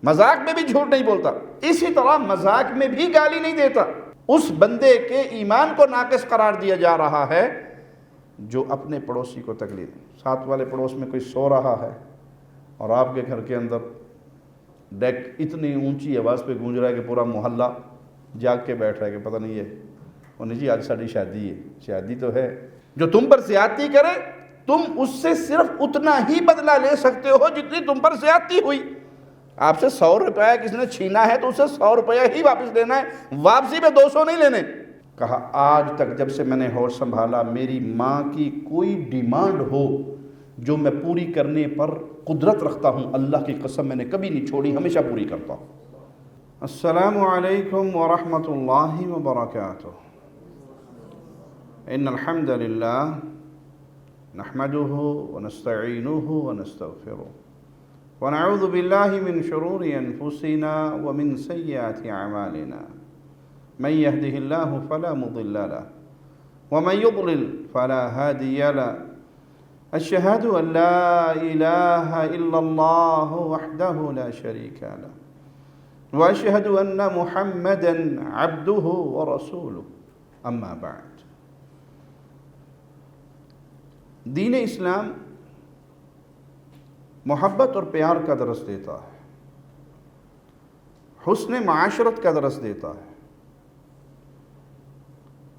مذاق میں بھی جھوٹ نہیں بولتا، اسی طرح مذاق میں بھی گالی نہیں دیتا۔ اس بندے کے ایمان کو ناقص قرار دیا جا رہا ہے جو اپنے پڑوسی کو تکلیف، ساتھ والے پڑوس میں کوئی سو رہا ہے اور آپ کے گھر کے اندر ڈیک اتنی اونچی آواز پہ گونج رہا ہے کہ پورا محلہ جاگ کے بیٹھ رہا ہے کہ پتہ نہیں ہے انہیں جی آج ساڑی شادی ہے۔ شادی تو ہے، جو تم پر زیادتی کرے تم اس سے صرف اتنا ہی بدلہ لے سکتے ہو جتنی تم پر زیادتی ہوئی۔ آپ سے 100 روپیہ کسی نے چھینا ہے تو اسے 100 روپیہ ہی واپس لینا ہے، واپسی میں 200 نہیں لینے۔ کہا آج تک جب سے میں نے ہوش سنبھالا میری ماں کی کوئی ڈیمانڈ ہو جو میں پوری کرنے پر قدرت رکھتا ہوں، اللہ کی قسم میں نے کبھی نہیں چھوڑی، ہمیشہ پوری کرتا ہوں۔ السلام علیکم ورحمۃ اللہ وبرکاتہ۔ ان الحمد للہ نحمده ونستعینه ونستغفره ونعوذ باللہ من شرور انفسنا ومن سیئات اعمالنا من يهده الله فلا مضل له ومن يضلل فلا هادي له أشهد أن لا إله إلا الله وحده لا شريك له وأشهد أن محمدا عبده ورسوله أما بعد۔ دین اسلام محبت اور پیار کا درس دیتا ہے، حسن معاشرت کا درس دیتا ہے،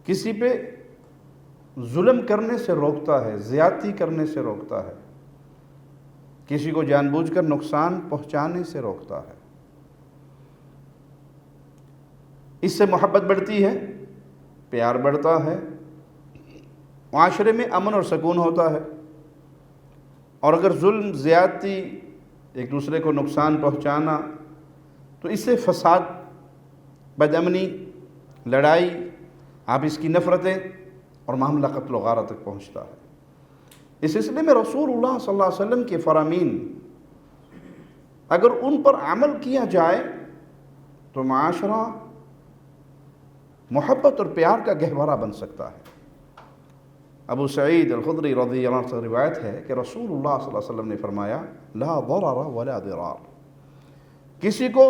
کسی پہ ظلم کرنے سے روکتا ہے، زیادتی کرنے سے روکتا ہے، کسی کو جان بوجھ کر نقصان پہنچانے سے روکتا ہے۔ اس سے محبت بڑھتی ہے، پیار بڑھتا ہے، معاشرے میں امن اور سکون ہوتا ہے۔ اور اگر ظلم، زیادتی، ایک دوسرے کو نقصان پہنچانا، تو اس سے فساد، بدامنی، لڑائی، آپس کی نفرتیں اور معاملہ قتل و غارت تک پہنچتا ہے۔ اس سلسلے میں رسول اللہ صلی اللہ علیہ وسلم کے فرامین اگر ان پر عمل کیا جائے تو معاشرہ محبت اور پیار کا گہوارہ بن سکتا ہے۔ ابو سعید الخدری رضی اللہ عنہ سے روایت ہے کہ رسول اللہ صلی اللہ علیہ وسلم نے فرمایا لا ضرر ولا ضرار، کسی کو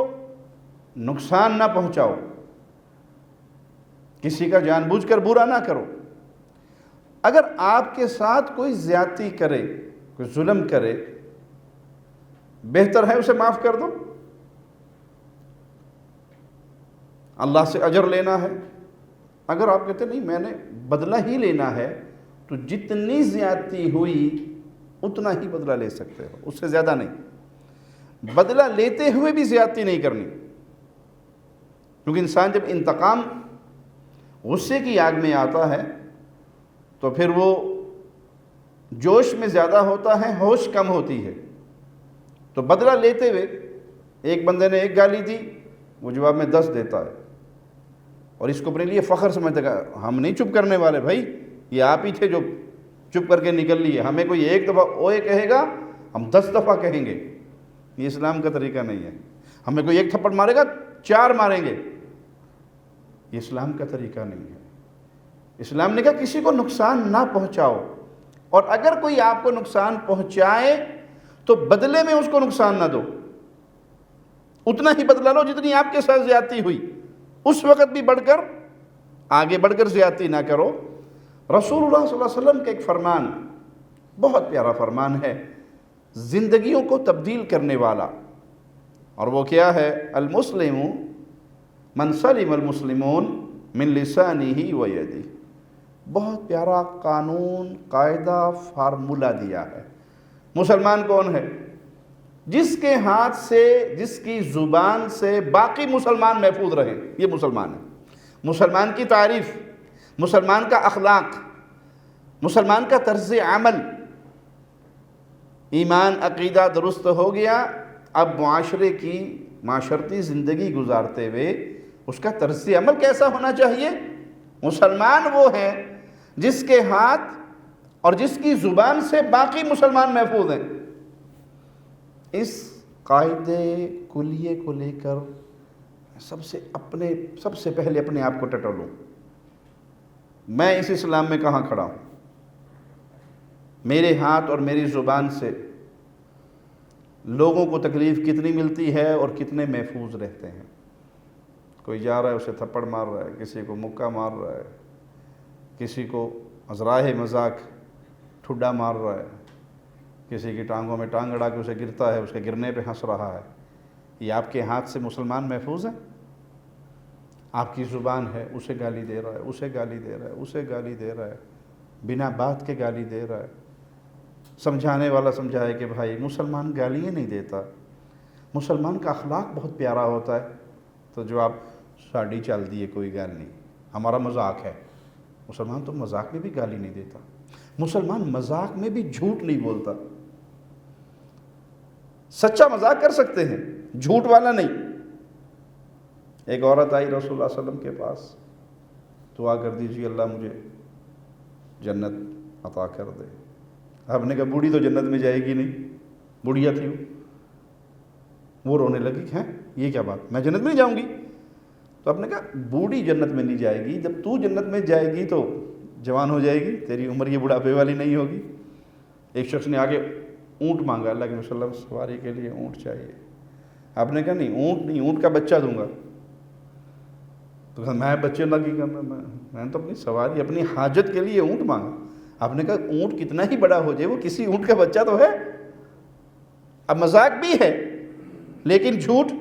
نقصان نہ پہنچاؤ، کسی کا جان بوجھ کر برا نہ کرو۔ اگر آپ کے ساتھ کوئی زیادتی کرے، کوئی ظلم کرے، بہتر ہے اسے معاف کر دو، اللہ سے اجر لینا ہے۔ اگر آپ کہتے نہیں میں نے بدلہ ہی لینا ہے تو جتنی زیادتی ہوئی اتنا ہی بدلہ لے سکتے ہو، اس سے زیادہ نہیں۔ بدلہ لیتے ہوئے بھی زیادتی نہیں کرنی، کیونکہ انسان جب انتقام، غصے کی آگ میں آتا ہے تو پھر وہ جوش میں زیادہ ہوتا ہے، ہوش کم ہوتی ہے۔ تو بدلہ لیتے ہوئے ایک بندے نے ایک گالی دی، وہ جواب میں 10 دیتا ہے اور اس کو اپنے لیے فخر سمجھتا ہے، ہم نہیں چپ کرنے والے بھائی، یہ آپ ہی تھے جو چپ کر کے نکل لیے، ہمیں کوئی ایک دفعہ اوئے کہے گا ہم 10 دفعہ کہیں گے۔ یہ اسلام کا طریقہ نہیں ہے۔ ہمیں کوئی ایک تھپڑ مارے گا 4 ماریں گے، یہ اسلام کا طریقہ نہیں ہے۔ اسلام نے کہا کسی کو نقصان نہ پہنچاؤ، اور اگر کوئی آپ کو نقصان پہنچائے تو بدلے میں اس کو نقصان نہ دو، اتنا ہی بدلہ لو جتنی آپ کے ساتھ زیادتی ہوئی، اس وقت بھی بڑھ کر، آگے بڑھ کر زیادتی نہ کرو۔ رسول اللہ صلی اللہ علیہ وسلم کا ایک فرمان، بہت پیارا فرمان ہے، زندگیوں کو تبدیل کرنے والا، اور وہ کیا ہے؟ المسلم من سلم المسلمون من لسانہ و یدہ۔ بہت پیارا قانون، قاعدہ، فارمولہ دیا ہے۔ مسلمان کون ہے؟ جس کے ہاتھ سے، جس کی زبان سے باقی مسلمان محفوظ رہیں، یہ مسلمان ہے۔ مسلمان کی تعریف، مسلمان کا اخلاق، مسلمان کا طرز عمل، ایمان، عقیدہ درست ہو گیا، اب معاشرے کی معاشرتی زندگی گزارتے ہوئے اس کا طرز عمل کیسا ہونا چاہیے؟ مسلمان وہ ہے جس کے ہاتھ اور جس کی زبان سے باقی مسلمان محفوظ ہیں۔ اس قاعدے کلیے کو لے کر سب سے پہلے اپنے آپ کو ٹٹولوں، میں اس اسلام میں کہاں کھڑا ہوں؟ میرے ہاتھ اور میری زبان سے لوگوں کو تکلیف کتنی ملتی ہے اور کتنے محفوظ رہتے ہیں. کوئی جا رہا ہے اسے تھپڑ مار رہا ہے، کسی کو مکہ مار رہا ہے، کسی کو ازراہ مذاق ٹھڈا مار رہا ہے، کسی کی ٹانگوں میں ٹانگ اڑا کے اسے گرتا ہے، اس کے گرنے پہ ہنس رہا ہے. یہ آپ کے ہاتھ سے مسلمان محفوظ ہیں؟ آپ کی زبان ہے، اسے گالی دے رہا ہے، اسے گالی دے رہا ہے، اسے گالی دے رہا ہے، بنا بات کے گالی دے رہا ہے. سمجھانے والا سمجھائے کہ بھائی مسلمان گالیاں نہیں دیتا، مسلمان کا اخلاق بہت پیارا ہوتا ہے. تو جو آپ ساڑی چل دیے کوئی گال نہیں، ہمارا مذاق ہے. مسلمان تو مذاق میں بھی گالی نہیں دیتا، مسلمان مذاق میں بھی جھوٹ نہیں بولتا. سچا مذاق کر سکتے ہیں، جھوٹ والا نہیں. ایک عورت آئی رسول اللہ صلی اللہ علیہ وسلم کے پاس، دعا کر دیجیے اللہ مجھے جنت عطا کر دے. آپ نے کہا بوڑھی تو جنت میں جائے گی نہیں، بوڑھیا تھی وہ رونے لگی کہ یہ کیا بات، میں جنت میں نہیں جاؤں گی. تو آپ نے کہا بوڑھی جنت میں نہیں جائے گی، جب تو جنت میں جائے گی تو جوان ہو جائے گی، تیری عمر یہ بڑھاپے والی نہیں ہوگی. ایک شخص نے آگے اونٹ مانگا، اللہ کے وسلم سواری کے لیے اونٹ چاہیے. آپ نے کہا نہیں اونٹ نہیں، اونٹ کا بچہ دوں گا. تو کہا میں بچے اللہ کی کرنا، میں نے تو اپنی سواری اپنی حاجت کے لیے اونٹ مانگا. آپ نے کہا اونٹ کتنا ہی بڑا ہو جائے وہ کسی اونٹ کا بچہ تو ہے. اب مذاق بھی ہے لیکن جھوٹ،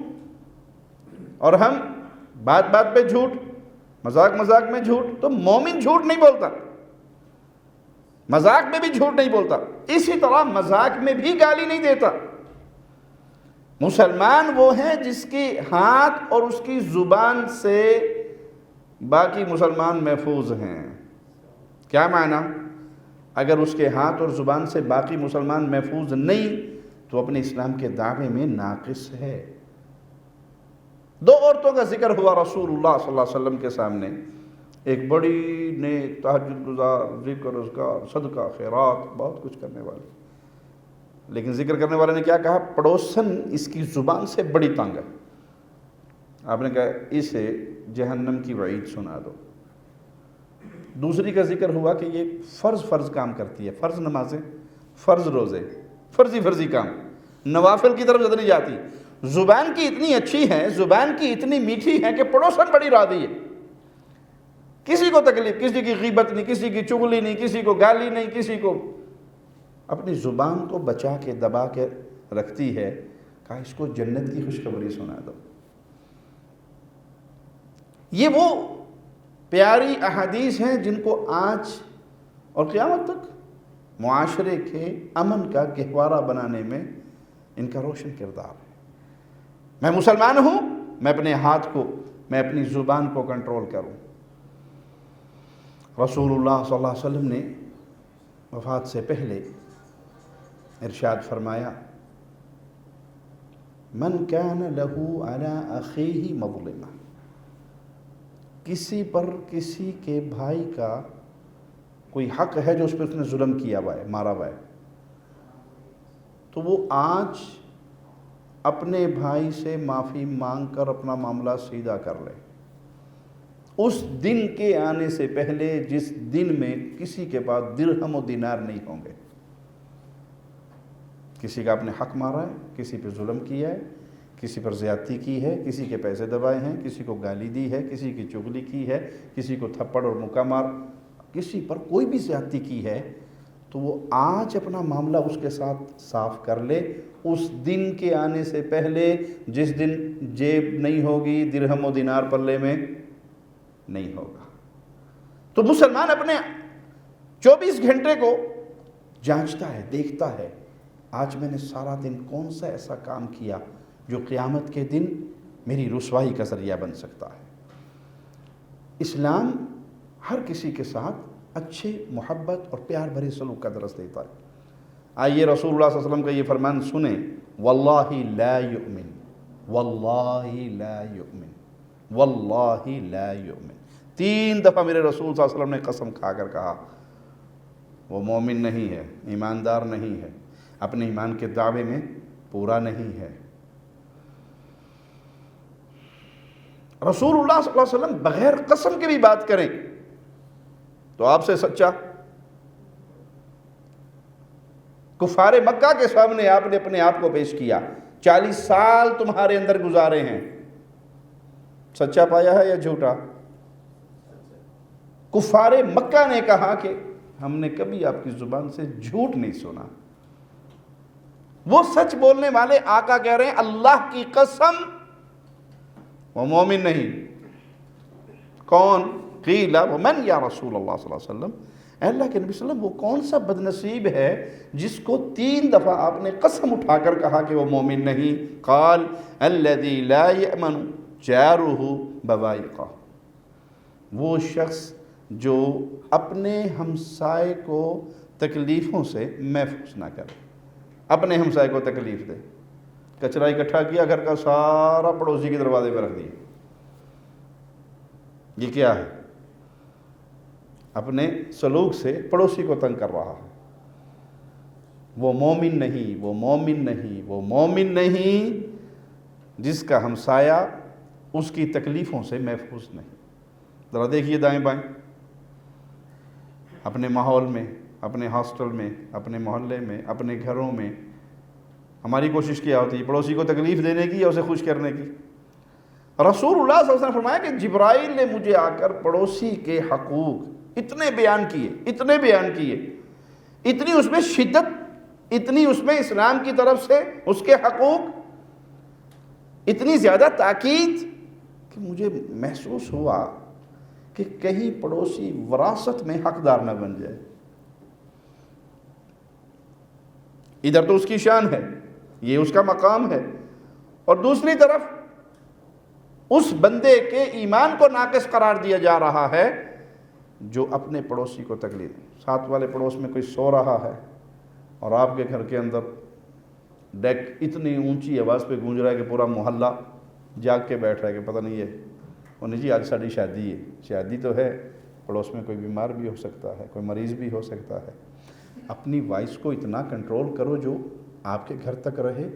اور ہم بات بات پہ جھوٹ، مذاق میں جھوٹ. تو مومن جھوٹ نہیں بولتا، مذاق میں بھی جھوٹ نہیں بولتا. اسی طرح مذاق میں بھی گالی نہیں دیتا. مسلمان وہ ہے جس کے ہاتھ اور اس کی زبان سے باقی مسلمان محفوظ ہیں. کیا معنی؟ اگر اس کے ہاتھ اور زبان سے باقی مسلمان محفوظ نہیں تو اپنے اسلام کے دعوے میں ناقص ہے. دو عورتوں کا ذکر ہوا رسول اللہ صلی اللہ علیہ وسلم کے سامنے. ایک بڑی نیک، تہجد گزار، ذکر اذکار، صدقہ خیرات، بہت کچھ کرنے والی. لیکن ذکر کرنے والے نے کیا کہا؟ پڑوسن اس کی زبان سے بڑی تنگ ہے. آپ نے کہا اسے جہنم کی وعید سنا دو. دوسری کا ذکر ہوا کہ یہ فرض کام کرتی ہے، فرض نمازیں، فرض روزے، فرضی کام، نوافل کی طرف زیادہ نہیں جاتی. زبان کی اتنی اچھی ہے، زبان کی اتنی میٹھی ہے کہ پڑوسن بڑی راضی ہے. کسی کو تکلیف، کسی کی غیبت نہیں، کسی کی چغلی نہیں، کسی کو گالی نہیں، کسی کو، اپنی زبان کو بچا کے دبا کے رکھتی ہے. کہا اس کو جنت کی خوشخبری سنا دو. یہ وہ پیاری احادیث ہیں جن کو آج اور قیامت تک معاشرے کے امن کا گہوارہ بنانے میں ان کا روشن کردار ہے. میں مسلمان ہوں، میں اپنے ہاتھ کو، میں اپنی زبان کو کنٹرول کروں. رسول اللہ صلی اللہ علیہ وسلم نے وفات سے پہلے ارشاد فرمایا من کان لہ علی اخیہ مظلمہ، کسی پر کسی کے بھائی کا کوئی حق ہے جو اس پہ اس نے ظلم کیا ہوا ہے، مارا ہوا ہے، تو وہ آج اپنے بھائی سے معافی مانگ کر اپنا معاملہ سیدھا کر لے. اس دن کے آنے سے پہلے جس دن میں کسی کے پاس درہم و دینار نہیں ہوں گے. کسی کا اپنے حق مارا ہے، کسی پہ ظلم کیا ہے، کسی پر زیادتی کی ہے، کسی کے پیسے دبائے ہیں، کسی کو گالی دی ہے، کسی کی چغلی کی ہے، کسی کو تھپڑ اور مکہ مار، کسی پر کوئی بھی زیادتی کی ہے، تو وہ آج اپنا معاملہ اس کے ساتھ صاف کر لے. اس دن کے آنے سے پہلے جس دن جیب نہیں ہوگی، درہم و دینار پلے میں نہیں ہوگا. تو مسلمان اپنے 24 گھنٹے کو جانچتا ہے، دیکھتا ہے آج میں نے سارا دن کون سا ایسا کام کیا جو قیامت کے دن میری رسوائی کا ذریعہ بن سکتا ہے. اسلام ہر کسی کے ساتھ اچھے، محبت اور پیار بھرے سلوک کا درس دیتا ہے. آئیے رسول اللہ صلی اللہ علیہ وسلم کا یہ فرمان سنیں، واللہ لا یؤمن، واللہ لا یؤمن، واللہ لا یؤمن. 3 دفعہ میرے رسول صلی اللہ علیہ وسلم نے قسم کھا کر کہا وہ مومن نہیں ہے، ایماندار نہیں ہے، اپنے ایمان کے دعوے میں پورا نہیں ہے. رسول اللہ صلی اللہ علیہ وسلم بغیر قسم کے بھی بات کریں تو آپ سے سچا کفار مکہ کے سامنے آپ نے اپنے آپ کو پیش کیا، 40 سال تمہارے اندر گزارے ہیں، سچا پایا ہے یا جھوٹا؟ کفار مکہ نے کہا کہ ہم نے کبھی آپ کی زبان سے جھوٹ نہیں سنا۔ وہ سچ بولنے والے آقا کہہ رہے ہیں اللہ کی قسم وہ مومن نہیں۔ کون؟ قیل ومن یا رسول اللہ صلی اللہ علیہ وسلم، اے اللہ کے نبی صلی اللہ علیہ وسلم، وہ کون سا بد نصیب ہے جس کو 3 دفعہ آپ نے قسم اٹھا کر کہا کہ وہ مومن نہیں؟ قال الذی لا یأمن جارہ بوائقہ، وہ شخص جو اپنے ہمسائے کو تکلیفوں سے محفوظ نہ کرے، اپنے ہمسائے کو تکلیف دے، کچرا اکٹھا کیا گھر کا سارا پڑوسی کے دروازے پہ رکھ دیا، یہ کیا ہے؟ اپنے سلوک سے پڑوسی کو تنگ کر رہا ہے۔ وہ مومن نہیں، وہ مومن نہیں، وہ مومن نہیں جس کا ہمسایہ اس کی تکلیفوں سے محفوظ نہیں۔ ذرا دیکھیے دائیں بائیں، اپنے ماحول میں، اپنے ہاسٹل میں، اپنے محلے میں، اپنے گھروں میں ہماری کوشش کیا ہوتی ہے پڑوسی کو تکلیف دینے کی یا اسے خوش کرنے کی؟ رسول اللہ صلی اللہ علیہ وسلم نے فرمایا کہ جبرائیل نے مجھے آ کر پڑوسی کے حقوق اتنے بیان کیے، اتنی اس میں شدت، اتنی اس میں اسلام کی طرف سے اس کے حقوق، اتنی زیادہ تاکید کہ مجھے محسوس ہوا کہ کہیں پڑوسی وراثت میں حقدار نہ بن جائے۔ ادھر تو اس کی شان ہے، یہ اس کا مقام ہے، اور دوسری طرف اس بندے کے ایمان کو ناقص قرار دیا جا رہا ہے جو اپنے پڑوسی کو تکلیف، ساتھ والے پڑوس میں کوئی سو رہا ہے اور آپ کے گھر کے اندر ڈیک اتنی اونچی آواز پہ گونج رہا ہے کہ پورا محلہ جاگ کے بیٹھ رہا ہے کہ پتہ نہیں ہے انہیں جی آج ساڑی شادی ہے، شادی تو ہے، پڑوس میں کوئی بیمار بھی ہو سکتا ہے، کوئی مریض بھی ہو سکتا ہے۔ اپنی وائس کو اتنا کنٹرول کرو جو آپ کے گھر تک رہے،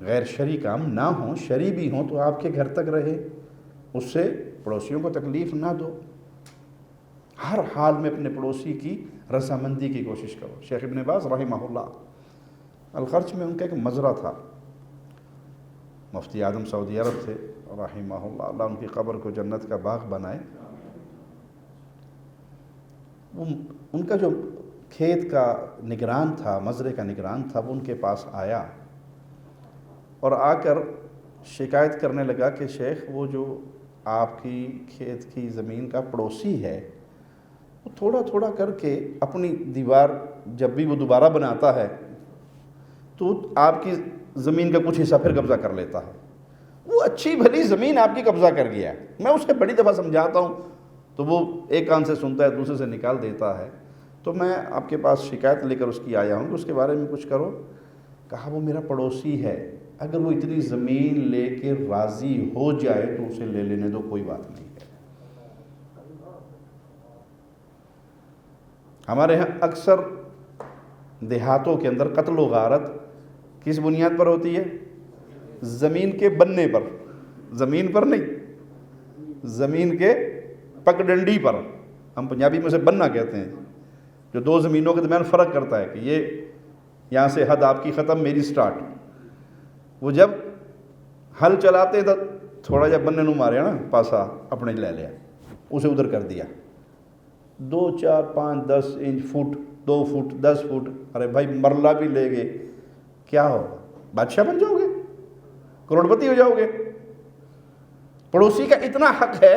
غیر شرعی کام نہ ہوں، شرعی بھی ہوں تو آپ کے گھر تک رہے، اس سے پڑوسیوں کو تکلیف نہ دو۔ ہر حال میں اپنے پڑوسی کی رضامندی کی کوشش کرو۔ شیخ ابن باز رحمہ اللہ، الخرچ میں ان کا ایک مزرعہ تھا، مفتی اعظم سعودی عرب تھے رحمہ اللہ، اللہ ان کی قبر کو جنت کا باغ بنائے۔ ان کا جو کھیت کا نگران تھا، مزرعے کا نگران تھا، وہ ان کے پاس آیا اور آ کر شکایت کرنے لگا کہ شیخ وہ جو آپ کی کھیت کی زمین کا پڑوسی ہے وہ تھوڑا تھوڑا کر کے اپنی دیوار جب بھی وہ دوبارہ بناتا ہے تو آپ کی زمین کا کچھ حصہ پھر قبضہ کر لیتا ہے۔ وہ اچھی بھلی زمین آپ کی قبضہ کر گیا ہے، میں اسے بڑی دفعہ سمجھاتا ہوں تو وہ ایک کان سے سنتا ہے دوسرے سے نکال دیتا ہے، تو میں آپ کے پاس شکایت لے کر اس کی آیا ہوں کہ اس کے بارے میں کچھ کرو۔ کہا وہ میرا پڑوسی ہے، اگر وہ اتنی زمین لے کے راضی ہو جائے تو اسے لے لینے دو، کوئی بات نہیں ہے۔ ہمارے ہاں اکثر دیہاتوں کے اندر قتل و غارت کس بنیاد پر ہوتی ہے؟ زمین کے بننے پر، زمین پر نہیں، زمین کے پگڈنڈی پر، ہم پنجابی میں اسے بننا کہتے ہیں، جو 2 زمینوں کے درمیان فرق کرتا ہے کہ یہ یہاں سے حد آپ کی ختم، میری سٹارٹ۔ وہ جب ہل چلاتے تو تھوڑا جب بننے نو مارے نا پاسا اپنے لے لیا، اسے ادھر کر دیا، 2 4 5 10 انچ، فٹ 2 فٹ 10 فٹ، ارے بھائی مرلہ بھی لے گے کیا ہوگا؟ بادشاہ بن جاؤ گے، کروڑپتی ہو جاؤ گے۔ پڑوسی کا اتنا حق ہے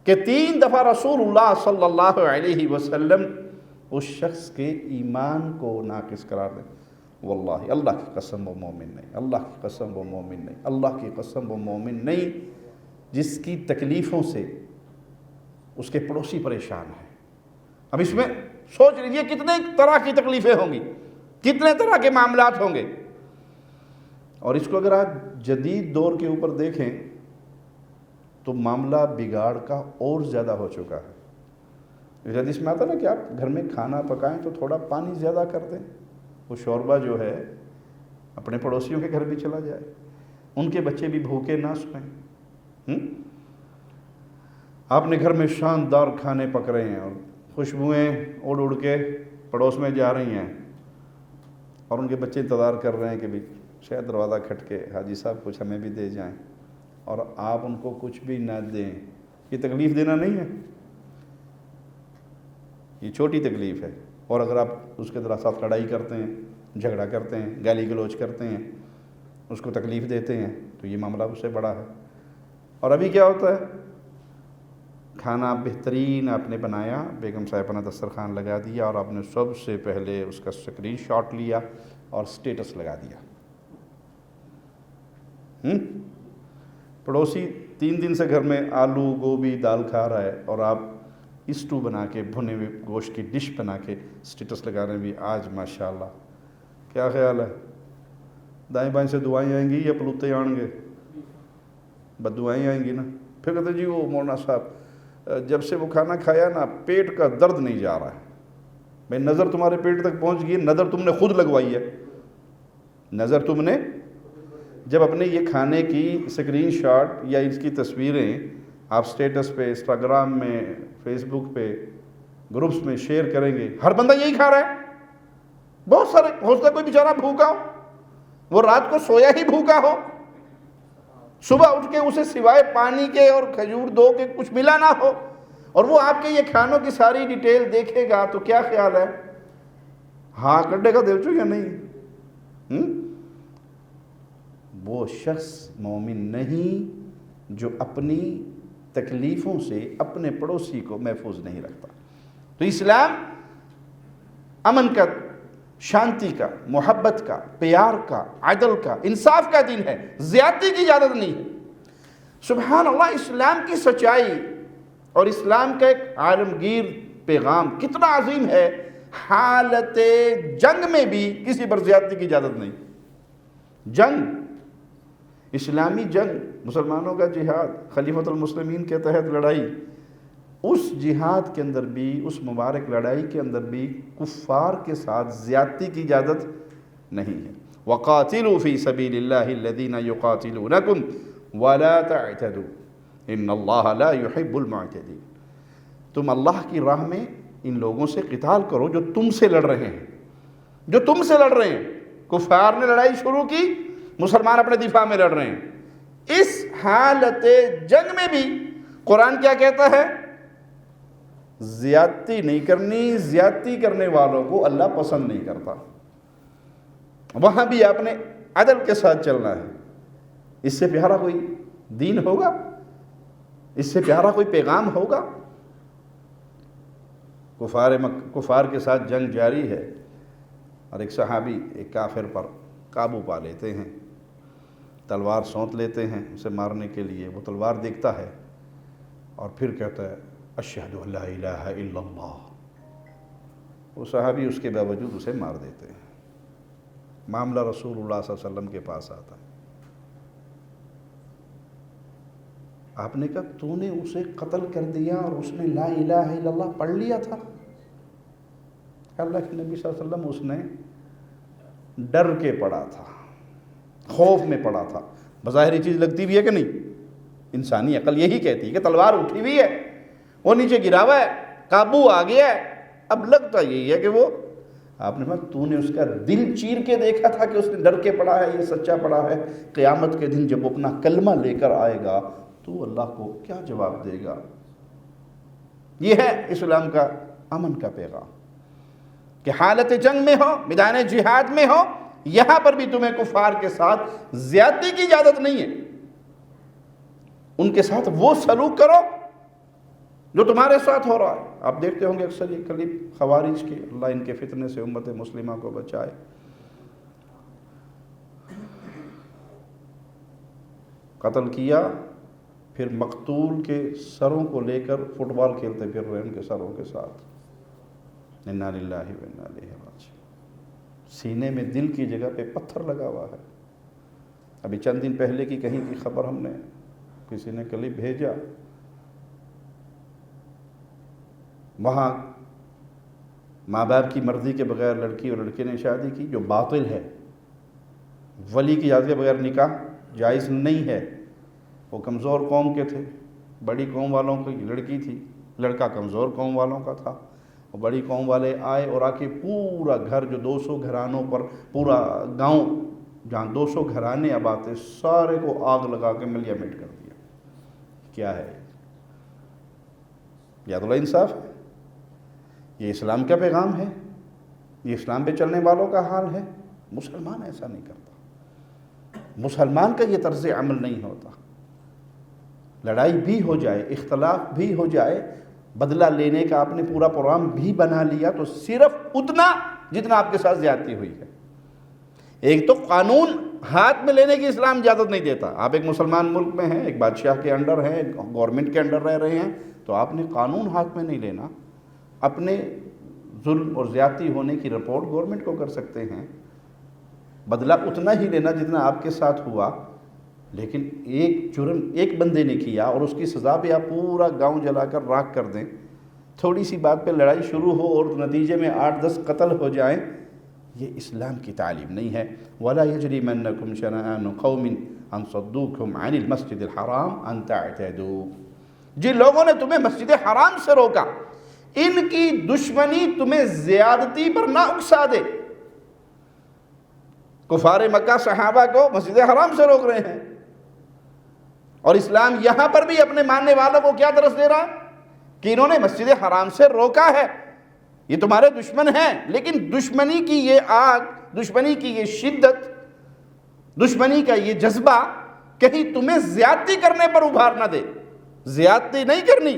کہ 3 دفعہ رسول اللہ صلی اللہ علیہ وسلم اس شخص کے ایمان کو ناقص قرار دیں۔ واللہ اللہ کی قسم وہ مومن نہیں، اللہ کی قسم وہ مومن نہیں، اللہ کی قسم وہ مومن نہیں جس کی تکلیفوں سے اس کے پڑوسی پریشان ہیں۔ اب اس میں سوچ لیجئے کتنے طرح کی تکلیفیں ہوں گی، کتنے طرح کے معاملات ہوں گے، اور اس کو اگر آپ جدید دور کے اوپر دیکھیں تو معاملہ بگاڑ کا اور زیادہ ہو چکا ہے۔ حدیث میں آتا نا کہ آپ گھر میں کھانا پکائیں تو تھوڑا پانی زیادہ کر دیں، وہ شوربہ جو ہے اپنے پڑوسیوں کے گھر بھی چلا جائے، ان کے بچے بھی بھوکے نہ سوئیں۔ آپ نے گھر میں شاندار کھانے پک رہے ہیں اور خوشبوئیں اڑ اڑ کے پڑوس میں جا رہی ہیں، اور ان کے بچے انتظار کر رہے ہیں کہ بھی شاید دروازہ کھٹ کے حاجی صاحب کچھ ہمیں بھی دے جائیں، اور آپ ان کو کچھ بھی نہ دیں۔ یہ تکلیف دینا نہیں ہے، یہ چھوٹی تکلیف ہے۔ اور اگر آپ اس کے ساتھ لڑائی کرتے ہیں، جھگڑا کرتے ہیں، گالی گلوچ کرتے ہیں، اس کو تکلیف دیتے ہیں، تو یہ معاملہ اس سے بڑا ہے۔ اور ابھی کیا ہوتا ہے، کھانا بہترین آپ نے بنایا، بیگم صاحبہ نے دسترخوان لگا دیا، اور آپ نے سب سے پہلے اس کا اسکرین شاٹ لیا اور سٹیٹس لگا دیا۔ پڑوسی 3 دن سے گھر میں آلو گوبھی دال کھا رہا ہے، اور آپ اسٹو بنا کے، بھنے ہوئے گوشت کی ڈش بنا کے سٹیٹس لگا رہے ہیں بھی آج ماشاءاللہ۔ کیا خیال ہے، دائیں بائیں سے دعائیں آئیں گی یا پلوتے آئیں گے؟ بد دعائیں آئیں گی نا۔ پھر کہتے جی وہ مولانا صاحب جب سے وہ کھانا کھایا نا پیٹ کا درد نہیں جا رہا ہے۔ بھائی نظر تمہارے پیٹ تک پہنچ گئی، نظر تم نے خود لگوائی ہے، نظر تم نے جب اپنے یہ کھانے کی اسکرین شاٹ یا اس کی تصویریں آپ سٹیٹس پہ، انسٹاگرام میں، فیس بک پہ، گروپس میں شیئر کریں گے، ہر بندہ یہی کھا رہا ہے۔ بہت سارے، ہو سکتا ہے کوئی بیچارہ بھوکا ہو، وہ رات کو سویا ہی بھوکا ہو، صبح اٹھ کے اسے سوائے پانی کے اور کھجور دو کے کچھ ملا نہ ہو، اور وہ آپ کے یہ کھانوں کی ساری ڈیٹیل دیکھے گا تو کیا خیال ہے، ہاں کڈے کا دیوچو یا نہیں؟ وہ شخص مومن نہیں جو اپنی تکلیفوں سے اپنے پڑوسی کو محفوظ نہیں رکھتا۔ تو اسلام امن کا، شانتی کا، محبت کا، پیار کا، عدل کا، انصاف کا دین ہے، زیادتی کی اجازت نہیں ہے۔ سبحان اللہ، اسلام کی سچائی اور اسلام کا ایک عالمگیر پیغام کتنا عظیم ہے۔ حالت جنگ میں بھی کسی پر زیادتی کی اجازت نہیں۔ جنگ، اسلامی جنگ، مسلمانوں کا جہاد، خلیفۃ المسلمین کے تحت لڑائی، اس جہاد کے اندر بھی، اس مبارک لڑائی کے اندر بھی کفار کے ساتھ زیادتی کی اجازت نہیں ہے۔ وَقَاتِلُوا فِي سَبِيلِ اللَّهِ الَّذِينَ يُقَاتِلُونَكُمْ وَلَا تَعْتَدُوا إِنَّ اللَّهَ لَا يُحِبُّ الْمُعْتَدِينَ۔ تم اللہ کی راہ میں ان لوگوں سے قتال کرو جو تم سے لڑ رہے ہیں، جو تم سے لڑ رہے ہیں۔ کفار نے لڑائی شروع کی، مسلمان اپنے دفاع میں لڑ رہے ہیں۔ اس حالت جنگ میں بھی قرآن کیا کہتا ہے؟ زیادتی نہیں کرنی، زیادتی کرنے والوں کو اللہ پسند نہیں کرتا۔ وہاں بھی آپ نے عدل کے ساتھ چلنا ہے۔ اس سے پیارا کوئی دین ہوگا؟ اس سے پیارا کوئی پیغام ہوگا؟ کفار کے ساتھ جنگ جاری ہے، اور ایک صحابی ایک کافر پر قابو پا لیتے ہیں، تلوار سونت لیتے ہیں اسے مارنے کے لیے۔ وہ تلوار دیکھتا ہے اور پھر کہتا ہے اشہد ان لا الہ الا اللہ۔ وہ صحابی اس کے باوجود اسے مار دیتے ہیں۔ معاملہ رسول اللہ صلی اللہ علیہ وسلم کے پاس آتا ہے۔ آپ نے کہا تو نے اسے قتل کر دیا اور اس نے لا الہ الا اللہ پڑھ لیا تھا؟ اللہ کے نبی صلی اللہ علیہ وسلم اس نے ڈر کے پڑھا تھا، خوف میں پڑا تھا۔ بظاہر چیز لگتی بھی ہے کہ نہیں؟ انسانی عقل یہی کہتی ہے کہ تلوار اٹھی ہوئی ہے، وہ نیچے گرا ہوا ہے، قابو آ گیا ہے، اب لگتا یہی ہے کہ وہ، آپ نے کہا تو نے اس کا دل چیر کے دیکھا تھا کہ اس نے ڈر کے پڑا ہے، یہ سچا پڑا ہے؟ قیامت کے دن جب وہ اپنا کلمہ لے کر آئے گا تو اللہ کو کیا جواب دے گا؟ یہ ہے اسلام کا امن کا پیغام کہ حالت جنگ میں ہو، میدان جہاد میں ہو، یہاں پر بھی تمہیں کفار کے ساتھ زیادتی کی اجازت نہیں ہے۔ ان کے ساتھ وہ سلوک کرو جو تمہارے ساتھ ہو رہا ہے۔ آپ دیکھتے ہوں گے اکثر یہ کلپ خوارج کی، اللہ ان کے فتنے سے امت مسلمہ کو بچائے۔ قتل کیا، پھر مقتول کے سروں کو لے کر فٹ بال کھیلتے پھر رہے ان کے سروں کے ساتھ۔ انا للہ و انا الیہ راجعون۔ سینے میں دل کی جگہ پہ پتھر لگا ہوا ہے۔ ابھی چند دن پہلے کی کہیں کی خبر ہم نے، کسی نے کلپ بھیجا، وہاں ماں باپ کی مرضی کے بغیر لڑکی اور لڑکے نے شادی کی، جو باطل ہے۔ ولی کی اجازت کے بغیر نکاح جائز نہیں ہے۔ وہ کمزور قوم کے تھے، بڑی قوم والوں کی لڑکی تھی، لڑکا کمزور قوم والوں کا تھا۔ بڑی قوم والے آئے اور آ کے پورا گھر جو 200 گھرانوں پر پورا گاؤں جہاں 200 گھرانے اب آتے سارے کو آگ لگا کے ملیا مٹ کر دیا. کیا ہے یہ عدل و انصاف ہے؟ یہ اسلام کا پیغام ہے؟ یہ اسلام پہ چلنے والوں کا حال ہے؟ مسلمان ایسا نہیں کرتا. مسلمان کا یہ طرز عمل نہیں ہوتا. لڑائی بھی ہو جائے، اختلاف بھی ہو جائے، بدلہ لینے کا آپ نے پورا پروگرام بھی بنا لیا تو صرف اتنا جتنا آپ کے ساتھ زیادتی ہوئی ہے. ایک تو قانون ہاتھ میں لینے کی اسلام اجازت نہیں دیتا. آپ ایک مسلمان ملک میں ہیں، ایک بادشاہ کے انڈر ہیں، گورنمنٹ کے انڈر رہ رہے ہیں، تو آپ نے قانون ہاتھ میں نہیں لینا. اپنے ظلم اور زیادتی ہونے کی رپورٹ گورنمنٹ کو کر سکتے ہیں، بدلہ اتنا ہی لینا جتنا آپ کے ساتھ ہوا. لیکن ایک جرم ایک بندے نے کیا اور اس کی سزا پہ آپ پورا گاؤں جلا کر راکھ کر دیں، تھوڑی سی بات پہ لڑائی شروع ہو اور نتیجے میں 8-10 قتل ہو جائیں، یہ اسلام کی تعلیم نہیں ہے. وَلَا يَجْرِمَنَّكُمْ شَنَآنُ قَوْمٍ أَن صَدُّوكُمْ عَنِ الْمَسْجِدِ الْحَرَامِ أَن تَعْتَدُوا. جن لوگوں نے تمہیں مسجد حرام سے روکا، ان کی دشمنی تمہیں زیادتی پر نہ اکسا دے. کفار مکہ صحابہ کو مسجد حرام سے روک رہے ہیں، اور اسلام یہاں پر بھی اپنے ماننے والوں کو کیا درس دے رہا ہے کہ انہوں نے مسجد حرام سے روکا ہے، یہ تمہارے دشمن ہیں. لیکن دشمنی کی یہ آگ، دشمنی کی یہ شدت، دشمنی کا یہ جذبہ کہیں تمہیں زیادتی کرنے پر ابھار نہ دے. زیادتی نہیں کرنی.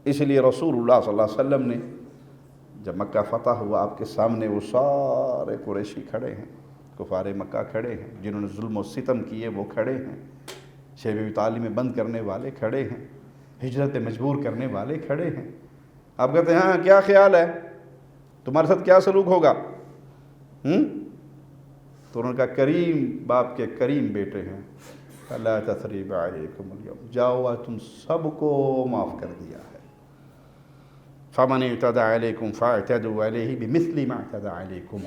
اس لیے رسول اللہ صلی اللہ علیہ وسلم نے جب مکہ فتح ہوا، آپ کے سامنے وہ سارے قریشی کھڑے ہیں، کفار مکہ کھڑے ہیں، جنہوں نے ظلم و ستم کیے وہ کھڑے ہیں، شیب ابی طالب میں بند کرنے والے کھڑے ہیں، ہجرت مجبور کرنے والے کھڑے ہیں. آپ کہتے ہیں ہاں کیا خیال ہے، تمہارے ساتھ کیا سلوک ہوگا؟ تو انہوں نے کہا کریم باپ کے کریم بیٹے ہیں، لا تثریب علیکم اليوم، جاؤ آج تم سب کو معاف کر دیا ہے. فمن اعتدى علیکم فاعتدوا علیہ بمثل ما اعتدى علیکم.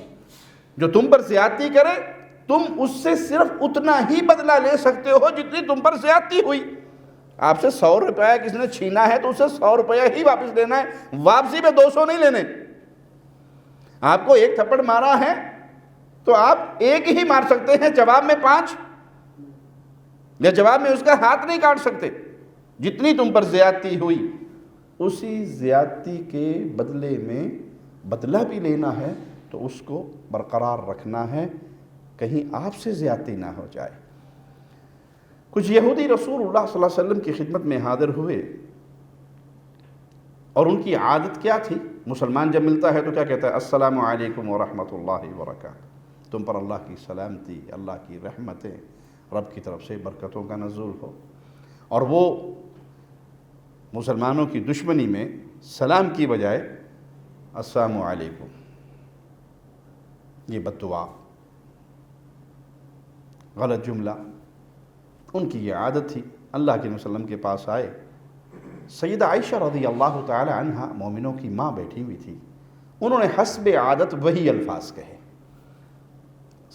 جو تم پر زیادتی کرے تم اس سے صرف اتنا ہی بدلہ لے سکتے ہو جتنی تم پر زیادتی ہوئی. آپ سے 100 روپیہ کسی نے چھینا ہے تو اسے 100 روپیہ ہی واپس لینا ہے، واپسی میں 200 نہیں لینے. آپ کو ایک تھپڑ مارا ہے تو آپ ایک ہی مار سکتے ہیں، جواب میں 5، یا جواب میں اس کا ہاتھ نہیں کاٹ سکتے. جتنی تم پر زیادتی ہوئی اسی زیادتی کے بدلے میں بدلہ بھی لینا ہے تو اس کو برقرار رکھنا ہے، کہیں آپ سے زیادتی نہ ہو جائے. کچھ یہودی رسول اللہ صلی اللہ علیہ وسلم کی خدمت میں حاضر ہوئے، اور ان کی عادت کیا تھی؟ مسلمان جب ملتا ہے تو کیا کہتا ہے؟ السلام علیکم ورحمۃ اللہ وبرکاتہ. تم پر اللہ کی سلامتی، اللہ کی رحمتیں، رب کی طرف سے برکتوں کا نزول ہو. اور وہ مسلمانوں کی دشمنی میں سلام کی بجائے السلام علیکم، یہ بد دعا، غلط جملہ، ان کی یہ عادت تھی. اللہ کے نبی صلی اللہ علیہ وسلم کے پاس آئے، سیدہ عائشہ رضی اللہ تعالی عنہا مومنوں کی ماں بیٹھی ہوئی تھی. انہوں نے حسب عادت وہی الفاظ کہے.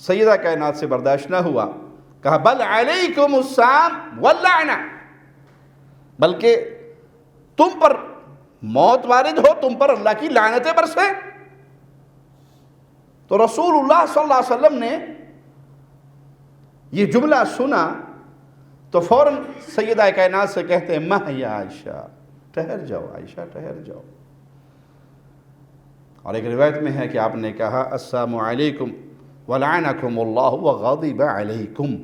سیدہ کائنات سے برداشت نہ ہوا، کہا بل علیکم السلام واللعنہ، بلکہ تم پر موت وارد ہو، تم پر اللہ کی لعنتیں برسے. تو رسول اللہ صلی اللہ علیہ وسلم نے یہ جملہ سنا تو فوراً سیدہ کائنات سے کہتے ہیں مہ یا عائشہ، ٹھہر جاؤ عائشہ، ٹھہر جاؤ. اور ایک روایت میں ہے کہ آپ نے کہا السلام علیکم ولعنکم اللہ وغضب علیکم،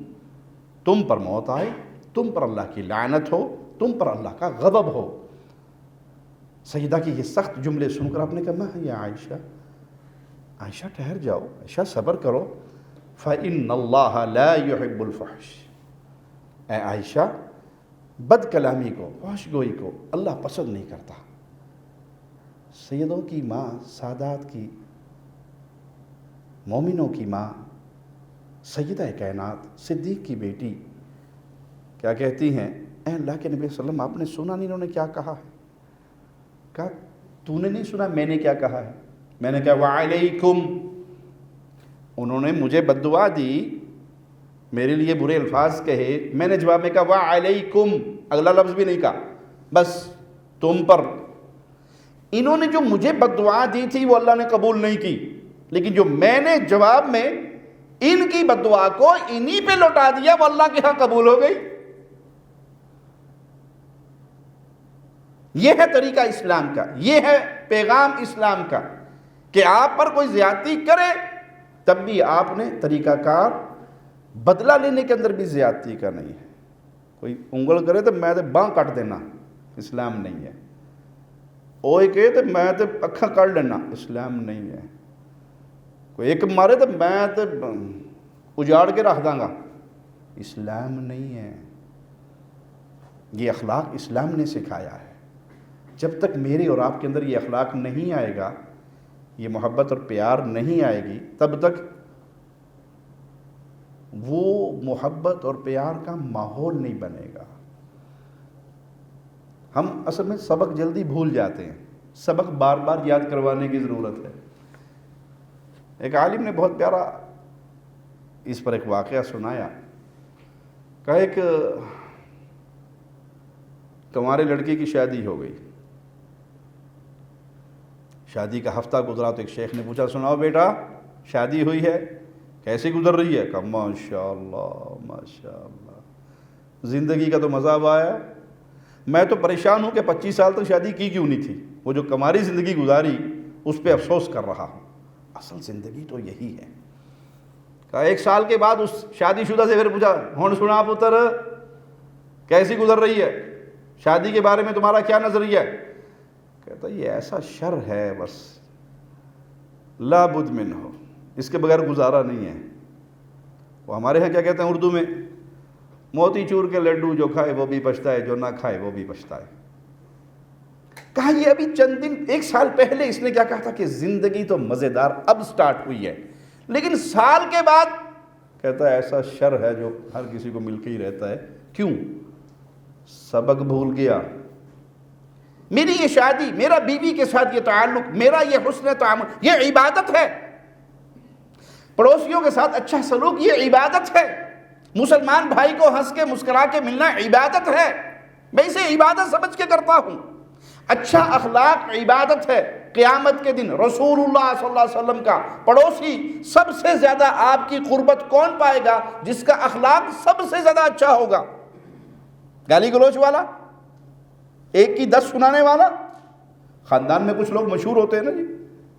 تم پر موت آئے، تم پر اللہ کی لعنت ہو، تم پر اللہ کا غضب ہو. سیدہ کی یہ سخت جملے سن کر آپ نے کہا مہ یا عائشہ، عائشہ ٹھہر جاؤ، عائشہ صبر کرو. فَإِنَّ اللَّهَ لَا يُحِبُّ الْفَحْشِ، اے عائشہ بد کلامی کو، فحش گوئی کو اللہ پسند نہیں کرتا. سیدوں کی ماں، سادات کی، مومنوں کی ماں، سیدہ کائنات، صدیق کی بیٹی کیا کہتی ہیں؟ اے اللہ کے نبی صلی اللہ علیہ وسلم، آپ نے سنا نہیں انہوں نے کیا کہا ہے؟ کہا تو نے نہیں سنا میں نے کیا کہا ہے؟ میں نے کہا وعلیکم. انہوں نے مجھے بد دعا دی، میرے لیے برے الفاظ کہے، میں نے جواب میں کہا وعلیکم، اگلا لفظ بھی نہیں کہا، بس تم پر. انہوں نے جو مجھے بد دعا دی تھی وہ اللہ نے قبول نہیں کی، لیکن جو میں نے جواب میں ان کی بد دعا کو انہی پہ لوٹا دیا وہ اللہ کے ہاں قبول ہو گئی۔ یہ ہے طریقہ اسلام کا، یہ ہے پیغام اسلام کا، کہ آپ پر کوئی زیادتی کرے تب بھی آپ نے طریقہ کار بدلہ لینے کے اندر بھی زیادتی کا نہیں ہے۔ کوئی انگل کرے تو میں تے باں کٹ دینا، اسلام نہیں ہے۔ اوئے کہے تو میں تے اکھاں کٹ لینا، اسلام نہیں ہے۔ کوئی ایک مارے تو میں تے اجاڑ کے رکھ داں گا، اسلام نہیں ہے۔ یہ اخلاق اسلام نے سکھایا ہے۔ جب تک میرے اور آپ کے اندر یہ اخلاق نہیں آئے گا، یہ محبت اور پیار نہیں آئے گی، تب تک وہ محبت اور پیار کا ماحول نہیں بنے گا۔ ہم اصل میں سبق جلدی بھول جاتے ہیں، سبق بار بار یاد کروانے کی ضرورت ہے۔ ایک عالم نے بہت پیارا اس پر ایک واقعہ سنایا، کہ ایک کنوارے لڑکی کی شادی ہو گئی۔ شادی کا ہفتہ گزرا تو ایک شیخ نے پوچھا، سناؤ بیٹا شادی ہوئی ہے، کیسی گزر رہی ہے؟ کہا ماشاءاللہ ماشاءاللہ، زندگی کا تو مزہ اب آیا۔ میں تو پریشان ہوں کہ 25 سال تک شادی کی کیوں نہیں تھی، وہ جو کماری زندگی گزاری اس پہ افسوس کر رہا ہوں، اصل زندگی تو یہی ہے۔ کہا 1 سال کے بعد اس شادی شدہ سے پھر پوچھا، ہون سنا پتر کیسی گزر رہی ہے، شادی کے بارے میں تمہارا کیا نظریہ ہے؟ کہتا یہ ایسا شر ہے بس لا بد من ہو، اس کے بغیر گزارا نہیں ہے۔ وہ ہمارے ہاں کیا کہتے ہیں اردو میں، موتی چور کے لڈو جو کھائے وہ بھی پچھتائے، جو نہ کھائے وہ بھی پچھتائے۔ کہا یہ ابھی چند دن 1 سال پہلے اس نے کیا کہا تھا کہ زندگی تو مزیدار اب سٹارٹ ہوئی ہے، لیکن سال کے بعد کہتا ہے ایسا شر ہے جو ہر کسی کو مل کے ہی رہتا ہے۔ کیوں؟ سبق بھول گیا۔ میری یہ شادی، میرا بیوی کے ساتھ یہ تعلق، میرا یہ حسن تعامل، یہ عبادت ہے۔ پڑوسیوں کے ساتھ اچھا سلوک، یہ عبادت ہے۔ مسلمان بھائی کو ہنس کے مسکرا کے ملنا عبادت ہے، میں اسے عبادت سمجھ کے کرتا ہوں۔ اچھا اخلاق عبادت ہے۔ قیامت کے دن رسول اللہ صلی اللہ علیہ وسلم کا پڑوسی سب سے زیادہ آپ کی قربت کون پائے گا؟ جس کا اخلاق سب سے زیادہ اچھا ہوگا۔ گالی گلوچ والا، ایک کی 10 سنانے والا۔ خاندان میں کچھ لوگ مشہور ہوتے ہیں نا جی،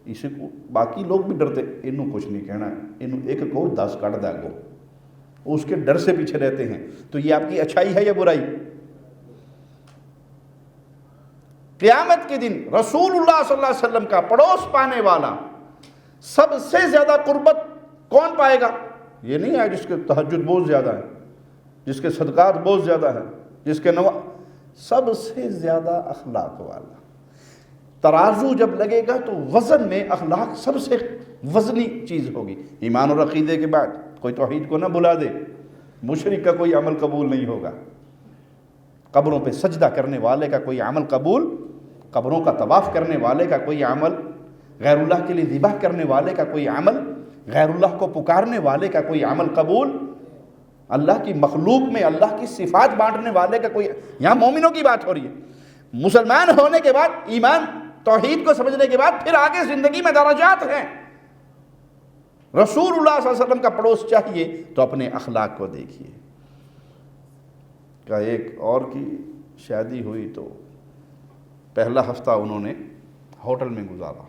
اسے کو باقی لوگ بھی ڈرتے، انہوں کچھ نہیں کہنا ہے، انہوں ایک کو 10 کٹ دے گو، اس کے ڈر سے پیچھے رہتے ہیں۔ تو یہ آپ کی اچھائی ہے یا برائی؟ قیامت کے دن رسول اللہ صلی اللہ علیہ وسلم کا پڑوس پانے والا سب سے زیادہ قربت کون پائے گا؟ یہ نہیں ہے جس کے تہجد بہت زیادہ ہے، جس کے صدقات بہت زیادہ ہیں، جس کے سب سے زیادہ اخلاق والا۔ ترازو جب لگے گا تو وزن میں اخلاق سب سے وزنی چیز ہوگی۔ ایمان اور عقیدے کے بعد کوئی توحید کو نہ بلا دے، مشرک کا کوئی عمل قبول نہیں ہوگا۔ قبروں پہ سجدہ کرنے والے کا کوئی عمل قبول، قبروں کا طواف کرنے والے کا کوئی عمل، غیر اللہ کے لیے ذبح کرنے والے کا کوئی عمل، غیر اللہ کو پکارنے والے کا کوئی عمل قبول، اللہ کی مخلوق میں اللہ کی صفات بانٹنے والے کا کوئی، یہاں مومنوں کی بات ہو رہی ہے۔ مسلمان ہونے کے بعد، ایمان توحید کو سمجھنے کے بعد پھر آگے زندگی میں درجات ہیں۔ رسول اللہ صلی اللہ علیہ وسلم کا پڑوس چاہیے تو اپنے اخلاق کو دیکھیے۔ کہ ایک اور کی شادی ہوئی تو پہلا ہفتہ انہوں نے ہوٹل میں گزارا،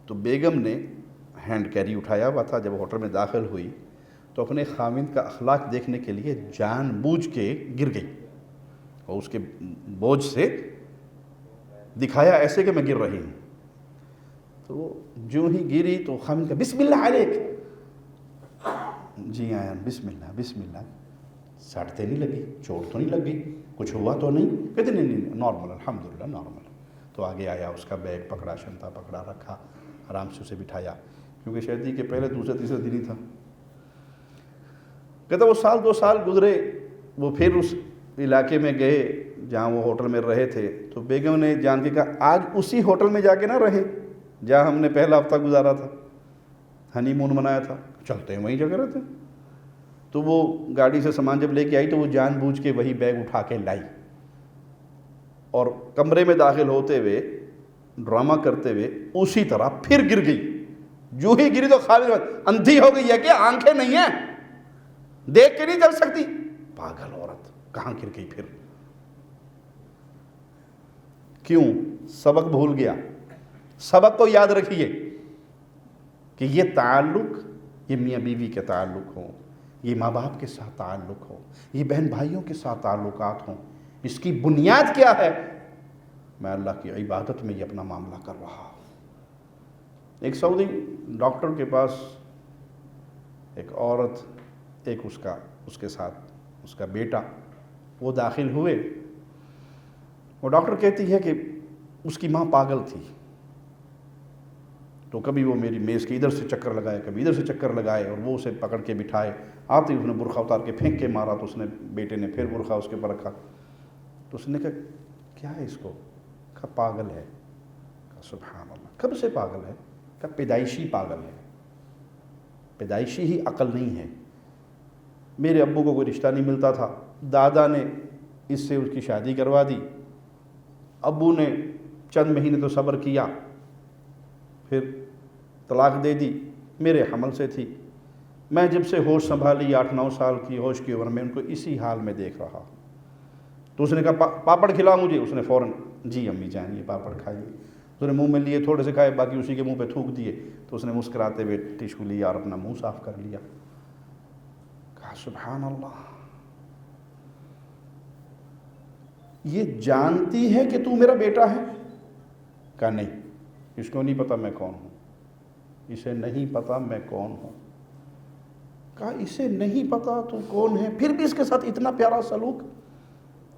تو بیگم نے ہینڈ کیری اٹھایا ہوا تھا، جب ہوٹل میں داخل ہوئی تو اپنے خاوند کا اخلاق دیکھنے کے لیے جان بوجھ کے گر گئی، اور اس کے بوجھ سے دکھایا ایسے کہ میں گر رہی ہوں۔ تو جو ہی گری تو خاوند کا بسم اللہ علیک، جی آیا بسم اللہ بسم اللہ، ساٹتے نہیں لگی، چوٹ تو نہیں لگ گئی، کچھ ہوا تو نہیں؟ کہتے نہیں نارمل، الحمدللہ نارمل۔ تو آگے آیا، اس کا بیگ پکڑا، شنطہ پکڑا، رکھا، آرام سے اسے بٹھایا، کیونکہ شادی کے پہلے دوسرے تیسرے دن ہی تھا۔ کہتا وہ 2 سال گزرے، وہ پھر اس علاقے میں گئے جہاں وہ ہوٹل میں رہے تھے، تو بیگم نے جان کے کہا آج اسی ہوٹل میں جا کے نہ رہے جہاں ہم نے پہلا ہفتہ گزارا تھا، ہنی مون منایا تھا، چلتے ہیں وہیں جگہ رہتے ہیں۔ تو وہ گاڑی سے سامان جب لے کے آئی تو وہ جان بوجھ کے وہی بیگ اٹھا کے لائی۔ اور کمرے میں داخل ہوتے ہوئے ڈرامہ کرتے ہوئے اسی طرح پھر گر گئی. جو ہی گری تو خالد اندھی ہو گئی ہے کہ آنکھیں نہیں ہیں, دیکھ کے نہیں چل سکتی. پاگل عورت, کہاں گر گئی پھر؟ کیوں؟ سبق بھول گیا. سبق کو یاد رکھیے کہ یہ تعلق, یہ میاں بیوی کے تعلق ہوں, یہ ماں باپ کے ساتھ تعلق ہو, یہ بہن بھائیوں کے ساتھ تعلقات ہوں, اس کی بنیاد کیا ہے؟ میں اللہ کی عبادت میں یہ اپنا معاملہ کر رہا ہوں. ایک سعودی ڈاکٹر کے پاس ایک عورت, ایک اس کے ساتھ اس کا بیٹا, وہ داخل ہوئے. وہ ڈاکٹر کہتی ہے کہ اس کی ماں پاگل تھی, تو کبھی وہ میری میز کے ادھر سے چکر لگائے, کبھی ادھر سے چکر لگائے, اور وہ اسے پکڑ کے بٹھائے. آتے ہی اس نے برقع اتار کے پھینک کے مارا, تو اس نے, بیٹے نے پھر برقع اس کے اوپر رکھا. تو اس نے کہا کیا ہے اس کو؟ کہا پاگل ہے. کہا سبحان اللہ, کب سے پاگل ہے؟ کہا پیدائشی پاگل ہے, پیدائشی ہی عقل نہیں ہے. میرے ابو کو کوئی رشتہ نہیں ملتا تھا, دادا نے اس سے اس کی شادی کروا دی. ابو نے چند مہینے تو صبر کیا, پھر طلاق دے دی. میرے حمل سے تھی. میں جب سے ہوش سنبھالی 8-9 سال کی ہوش کی عمر میں ان کو اسی حال میں دیکھ رہا ہوں. تو اس نے کہا پاپڑ کھلاؤ مجھے. اس نے فوراً جی امی جان یہ پاپڑ کھائیے. اس نے منہ میں لیے, تھوڑے سے کھائے, باقی اسی کے منہ پہ تھوک دیے. تو اس نے مسکراتے ہوئے ٹشو لیا اور اپنا منہ صاف کر لیا. کہا سبحان اللہ, یہ جانتی ہے کہ تو میرا بیٹا ہے؟ کہا نہیں, اس کو نہیں پتا میں کون ہوں, اسے نہیں پتا میں کون ہوں. کہا اسے نہیں پتا تو کون ہے, پھر بھی اس کے ساتھ اتنا پیارا سلوک؟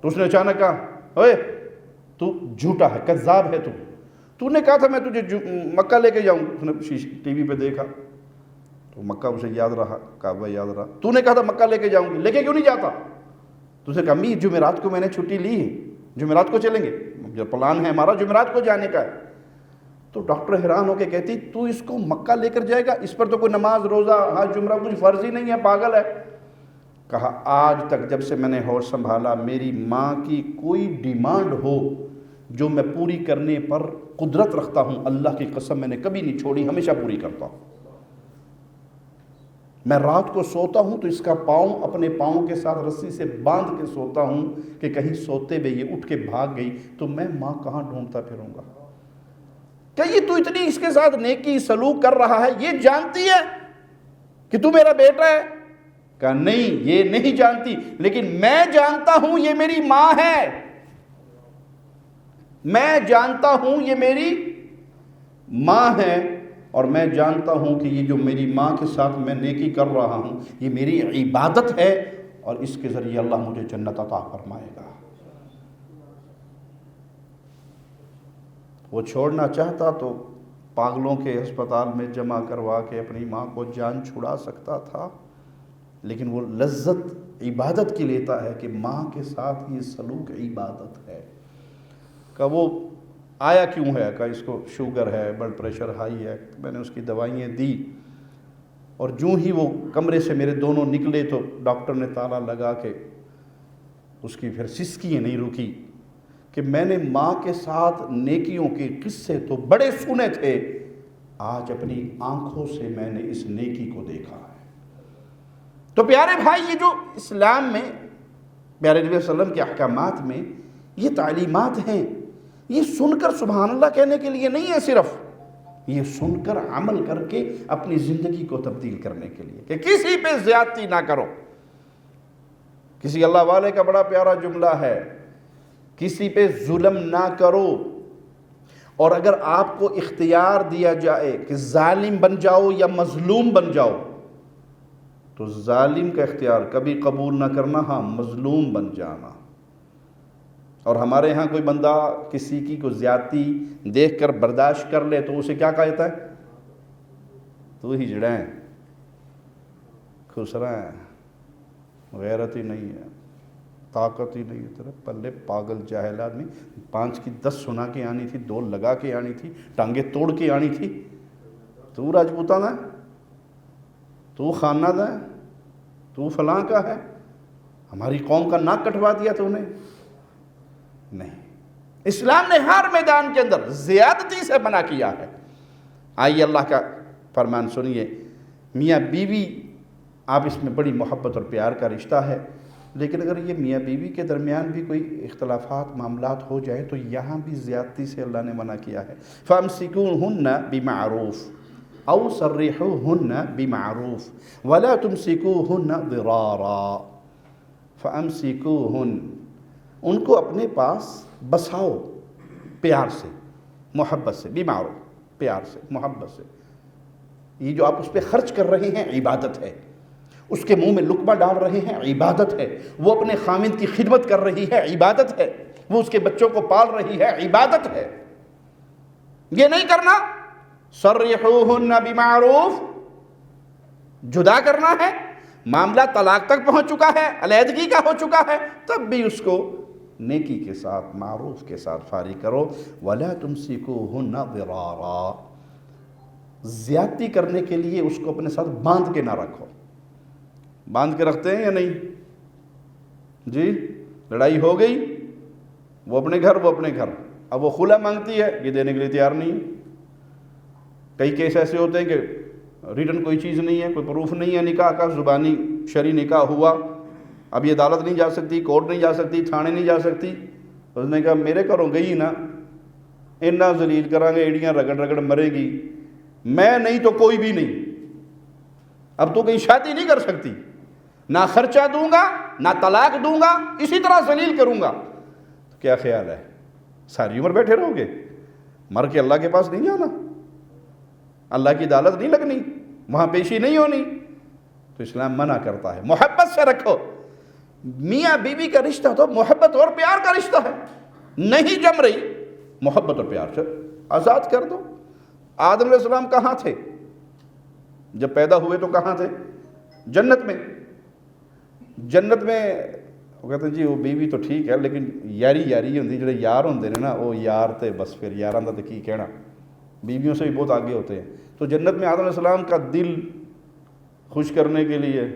تو اس نے اچانک کہا اوے تو جھوٹا ہے, کذاب ہے تو نے کہا تھا میں تجھے مکہ لے کے جاؤں. اس نے ٹی وی پہ دیکھا تو مکہ اسے یاد رہا, کعبہ یاد رہا. تو نے کہا تھا مکہ لے کے جاؤں گی, لے کے کیوں نہیں جاتا؟ تو اس نے کہا امی جمعرات کو میں نے چھٹی لی ہے, جمعرات کو چلیں گے, جو پلان ہے ہمارا جمعرات کو جانے کا ہے. تو ڈاکٹر حیران ہو کے کہتی تو اس کو مکہ لے کر جائے گا, اس پر تو کوئی نماز روزہ حج جمعہ کچھ فرض ہی نہیں ہے, پاگل ہے. کہا آج تک جب سے میں نے ہوش سنبھالا میری ماں کی کوئی ڈیمانڈ ہو جو میں پوری کرنے پر قدرت رکھتا ہوں, اللہ کی قسم میں نے کبھی نہیں چھوڑی, ہمیشہ پوری کرتا ہوں. میں رات کو سوتا ہوں تو اس کا پاؤں اپنے پاؤں کے ساتھ رسی سے باندھ کے سوتا ہوں کہ کہیں سوتے ہوئے یہ اٹھ کے بھاگ گئی تو میں ماں کہاں ڈھونڈتا پھروں گا. کیا یہ تو اتنی اس کے ساتھ نیکی سلوک کر رہا ہے, یہ جانتی ہے کہ تو میرا بیٹا ہے؟ کہا نہیں, یہ نہیں جانتی, لیکن میں جانتا ہوں یہ میری ماں ہے, میں جانتا ہوں یہ میری ماں ہے, اور میں جانتا ہوں کہ یہ جو میری ماں کے ساتھ میں نیکی کر رہا ہوں یہ میری عبادت ہے, اور اس کے ذریعے اللہ مجھے جنت عطا فرمائے گا. وہ چھوڑنا چاہتا تو پاگلوں کے ہسپتال میں جمع کروا کے اپنی ماں کو جان چھڑا سکتا تھا, لیکن وہ لذت عبادت کی لیتا ہے کہ ماں کے ساتھ یہ سلوک عبادت ہے. کہ وہ آیا کیوں ہے؟ کہ اس کو شوگر ہے, بلڈ پریشر ہائی ہے. میں نے اس کی دوائیں دی, اور جوں ہی وہ کمرے سے میرے دونوں نکلے تو ڈاکٹر نے تالا لگا کے, اس کی پھر سسکیاں نہیں رکی کہ میں نے ماں کے ساتھ نیکیوں کے قصے تو بڑے سنے تھے, آج اپنی آنکھوں سے میں نے اس نیکی کو دیکھا ہے. تو پیارے بھائی, یہ جو اسلام میں پیارے نبی صلی اللہ علیہ وسلم کے احکامات میں یہ تعلیمات ہیں, یہ سن کر سبحان اللہ کہنے کے لیے نہیں ہے صرف, یہ سن کر عمل کر کے اپنی زندگی کو تبدیل کرنے کے لیے کہ کسی پہ زیادتی نہ کرو. کسی اللہ والے کا بڑا پیارا جملہ ہے, کسی پہ ظلم نہ کرو, اور اگر آپ کو اختیار دیا جائے کہ ظالم بن جاؤ یا مظلوم بن جاؤ تو ظالم کا اختیار کبھی قبول نہ کرنا, ہاں مظلوم بن جانا. اور ہمارے ہاں کوئی بندہ کسی کی کو زیادتی دیکھ کر برداشت کر لے تو اسے کیا کہتا ہے؟ تو ہی جڑا ہے, خسرا ہے, غیرت ہی نہیں ہے, طاقت ہی نہیں ہے, تیرے پلے پاگل جاہل آدمی. 5 کی 10 سنا کے آنی تھی, 2 لگا کے آنی تھی, ٹانگیں توڑ کے آنی تھی. تو راجپوتانہ ہے, تو خانہ ہے, تو فلاں کا ہے, ہماری قوم کا ناک کٹوا دیا تو نے نہیں. اسلام نے ہر میدان کے اندر زیادتی سے منع کیا ہے۔ آئیے اللہ کا فرمان سنیے، میاں بیوی آپ اس میں بڑی محبت اور پیار کا رشتہ ہے، لیکن اگر یہ میاں بیوی کے درمیان بھی کوئی اختلافات معاملات ہو جائے تو یہاں بھی زیادتی سے اللہ نے منع کیا ہے۔ فَأَمْسِكُوهُنَّ بِمَعْرُوفٍ أَوْ سَرِّحُوهُنَّ بِمَعْرُوفٍ وَلَا تُمْسِكُوهُنَّ ضِرَارًا۔ فَأَمْسِكُوهُنَّ، ان کو اپنے پاس بساؤ پیار سے، محبت سے، بِمَعْرُوف، پیار سے، محبت سے۔ یہ جو آپ اس پہ خرچ کر رہے ہیں عبادت ہے، اس کے منہ میں لقمہ ڈال رہے ہیں عبادت ہے، وہ اپنے خامند کی خدمت کر رہی ہے عبادت ہے، وہ اس کے بچوں کو پال رہی ہے عبادت ہے۔ یہ نہیں کرنا، سرحوہن بمعروف، جدا کرنا ہے، معاملہ طلاق تک پہنچ چکا ہے، علیحدگی کا ہو چکا ہے، تب بھی اس کو نیکی کے ساتھ، معروف کے ساتھ فارغ کرو۔ وَلَا تُمْسِكُوهُنَّ ضِرَارًا، زیادتی کرنے کے لیے اس کو اپنے ساتھ باندھ کے نہ رکھو۔ باندھ کے رکھتے ہیں یا نہیں؟ جی، لڑائی ہو گئی، وہ اپنے گھر، وہ اپنے گھر، اب وہ خلا مانگتی ہے، یہ دینے کے لیے تیار نہیں ہے۔ کئی کیس ایسے ہوتے ہیں کہ ریٹن کوئی چیز نہیں ہے، کوئی پروف نہیں ہے نکاح کا، زبانی شرعی نکاح ہوا، اب یہ عدالت نہیں جا سکتی، کورٹ نہیں جا سکتی، تھانے نہیں جا سکتی۔ اس نے کہا میرے گھروں گئی نا، اینا ذلیل کریں گے، ایڑیاں رگڑ رگڑ مرے گی، میں نہیں تو کوئی بھی نہیں، اب تو کہیں شادی نہیں کر سکتی، نہ خرچہ دوں گا، نہ طلاق دوں گا، اسی طرح ذلیل کروں گا۔ تو کیا خیال ہے، ساری عمر بیٹھے رہو گے؟ مر کے اللہ کے پاس نہیں جانا، اللہ کی عدالت نہیں لگنی، وہاں پیشی نہیں ہونی؟ تو اسلام منع کرتا ہے محبت سے رکھو۔ میاں بیوی کا رشتہ تو محبت اور پیار کا رشتہ ہے، نہیں جم رہی، محبت اور پیار سے آزاد کر دو۔ آدم علیہ السلام کہاں تھے جب پیدا ہوئے؟ تو کہاں تھے؟ جنت میں۔ جنت میں وہ کہتے ہیں جی وہ بیوی تو ٹھیک ہے لیکن یاری ہوندی، جڑے یار ہوندے نے نا وہ یار تے بس پھر یاراں دا تے کی کہنا، بیویوں سے بھی بہت آگے ہوتے ہیں۔ تو جنت میں آدم علیہ السلام کا دل خوش کرنے کے لیے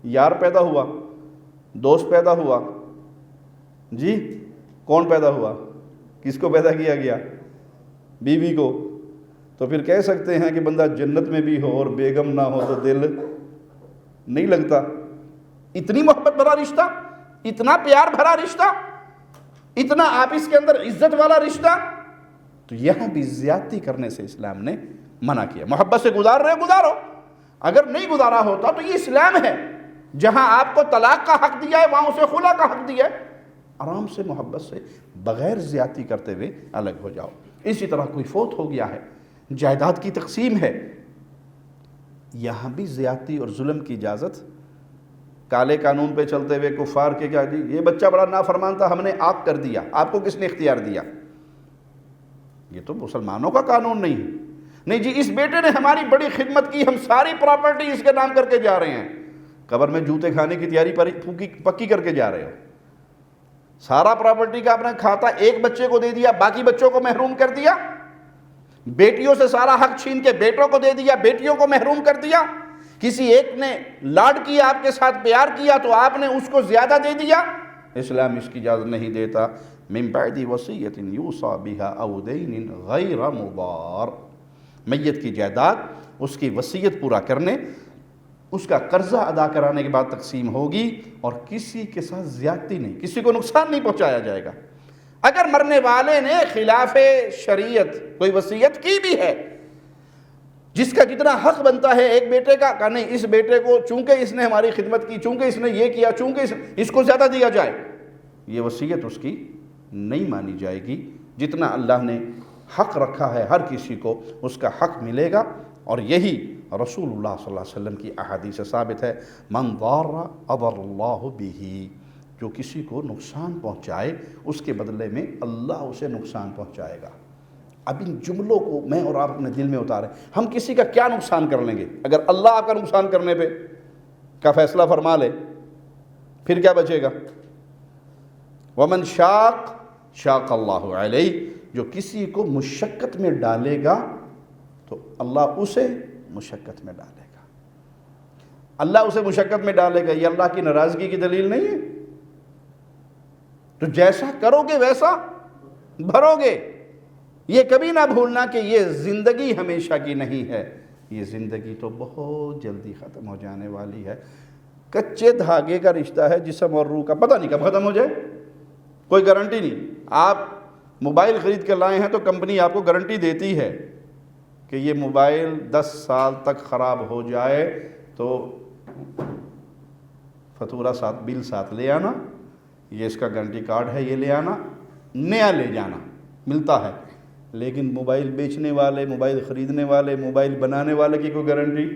یار پیدا ہوا، دوست پیدا ہوا۔ جی کون پیدا ہوا؟ کس کو پیدا کیا گیا؟ بیوی کو۔ تو پھر کہہ سکتے ہیں کہ بندہ جنت میں بھی ہو اور بیگم نہ ہو تو دل نہیں لگتا؟ اتنی محبت بھرا رشتہ، اتنا پیار بھرا رشتہ، اتنا آپس کے اندر عزت والا رشتہ، تو یہاں بھی زیادتی کرنے سے اسلام نے منع کیا۔ محبت سے گزار رہے گزارو، اگر نہیں گزارا ہوتا تو یہ اسلام ہے، جہاں آپ کو طلاق کا حق دیا ہے وہاں اسے خلا کا حق دیا ہے۔ آرام سے محبت سے بغیر زیادتی کرتے ہوئے الگ ہو جاؤ۔ اسی طرح کوئی فوت ہو گیا ہے، جائیداد کی تقسیم ہے، یہاں بھی زیادتی اور ظلم کی اجازت، کالے قانون پہ چلتے ہوئے کفار کے کیا جی یہ بچہ بڑا نافرمان تھا ہم نے آگ کر دیا، آپ کو کس نے اختیار دیا؟ یہ تو مسلمانوں کا قانون نہیں ہے۔ نہیں جی اس بیٹے نے ہماری بڑی خدمت کی، ہم ساری پراپرٹی اس کے نام کر کے جا رہے ہیں، قبر میں جوتے کھانے کی تیاری پکی کر کے جا رہے ہو۔ سارا پراپرٹی کا اپنا کھاتا ایک بچے کو دے دیا، باقی بچوں کو محروم کر دیا، بیٹیوں سے سارا حق چھین کے بیٹوں کو دے دیا، بیٹیوں کو محروم کر دیا، کسی ایک نے لاڈ کیا آپ کے ساتھ پیار کیا تو آپ نے اس کو زیادہ دے دیا۔ اسلام اس کی اجازت نہیں دیتا۔ من بعد وصیۃ یوصی بها او دین غیر مضار، میت کی جائیداد اس کی وصیت پورا کرنے، اس کا قرضہ ادا کرانے کے بعد تقسیم ہوگی، اور کسی کے ساتھ زیادتی نہیں، کسی کو نقصان نہیں پہنچایا جائے گا۔ اگر مرنے والے نے خلاف شریعت کوئی وصیت کی بھی ہے، جس کا جتنا حق بنتا ہے ایک بیٹے کا، کہ نہیں اس بیٹے کو چونکہ اس نے ہماری خدمت کی، چونکہ اس نے یہ کیا، چونکہ اس کو زیادہ دیا جائے، یہ وصیت اس کی نہیں مانی جائے گی۔ جتنا اللہ نے حق رکھا ہے ہر کسی کو اس کا حق ملے گا، اور یہی رسول اللہ صلی اللہ علیہ وسلم کی احادیث سے ثابت ہے، من ضار اضر اللہ بہ، جو کسی کو نقصان پہنچائے اس کے بدلے میں اللہ اسے نقصان پہنچائے گا۔ اب ان جملوں کو میں اور آپ اپنے دل میں اتاریں، ہم کسی کا کیا نقصان کر لیں گے؟ اگر اللہ آپ کا نقصان کرنے پہ کا فیصلہ فرما لے پھر کیا بچے گا؟ ومن شاق شاق اللہ علیہ، جو کسی کو مشقت میں ڈالے گا تو اللہ اسے مشقت میں ڈالے گا، اللہ اسے مشقت میں ڈالے گا۔ یہ اللہ کی ناراضگی کی دلیل نہیں ہے؟ تو جیسا کرو گے ویسا بھرو گے۔ یہ کبھی نہ بھولنا کہ یہ زندگی ہمیشہ کی نہیں ہے، یہ زندگی تو بہت جلدی ختم ہو جانے والی ہے۔ کچے دھاگے کا رشتہ ہے جسم اور روح کا، پتہ نہیں کب ختم ہو جائے، کوئی گارنٹی نہیں۔ آپ موبائل خرید کر لائے ہیں تو کمپنی آپ کو گارنٹی دیتی ہے کہ یہ موبائل 10 سال تک خراب ہو جائے تو فاتورہ ساتھ، بل ساتھ لے آنا، یہ اس کا گارنٹی کارڈ ہے، یہ لے آنا، نیا لے جانا، ملتا ہے۔ لیکن موبائل بیچنے والے، موبائل خریدنے والے، موبائل بنانے والے کی کوئی گارنٹی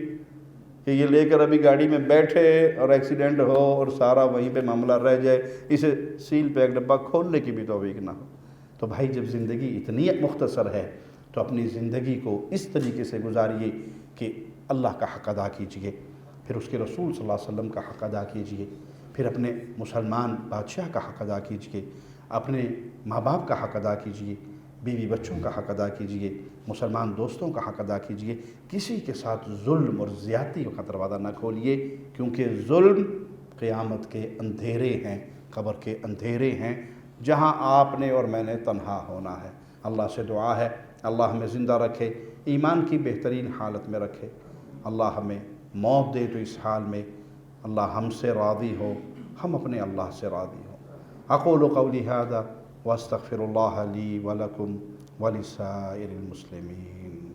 کہ یہ لے کر ابھی گاڑی میں بیٹھے اور ایکسیڈنٹ ہو اور سارا وہیں پہ معاملہ رہ جائے، اسے سیل پیک ڈبہ کھولنے کی بھی توفیق نہ ہو۔ تو بھائی جب زندگی اتنی مختصر ہے تو اپنی زندگی کو اس طریقے سے گزاریے کہ اللہ کا حق ادا کیجئے، پھر اس کے رسول صلی اللہ علیہ وسلم کا حق ادا کیجئے، پھر اپنے مسلمان بادشاہ کا حق ادا کیجئے، اپنے ماں باپ کا حق ادا کیجئے، بیوی بچوں کا حق ادا کیجئے، مسلمان دوستوں کا حق ادا کیجئے۔ کسی کے ساتھ ظلم اور زیادتی کا دروازہ نہ کھولیے، کیونکہ ظلم قیامت کے اندھیرے ہیں، قبر کے اندھیرے ہیں، جہاں آپ نے اور میں نے تنہا ہونا ہے۔ اللہ سے دعا ہے اللہ ہمیں زندہ رکھے، ایمان کی بہترین حالت میں رکھے، اللہ ہمیں موت دے تو اس حال میں اللہ ہم سے راضی ہو، ہم اپنے اللہ سے راضی ہوں۔ اقول قولی ھذا واستغفر اللہ لی ولکم ولسائر المسلمین۔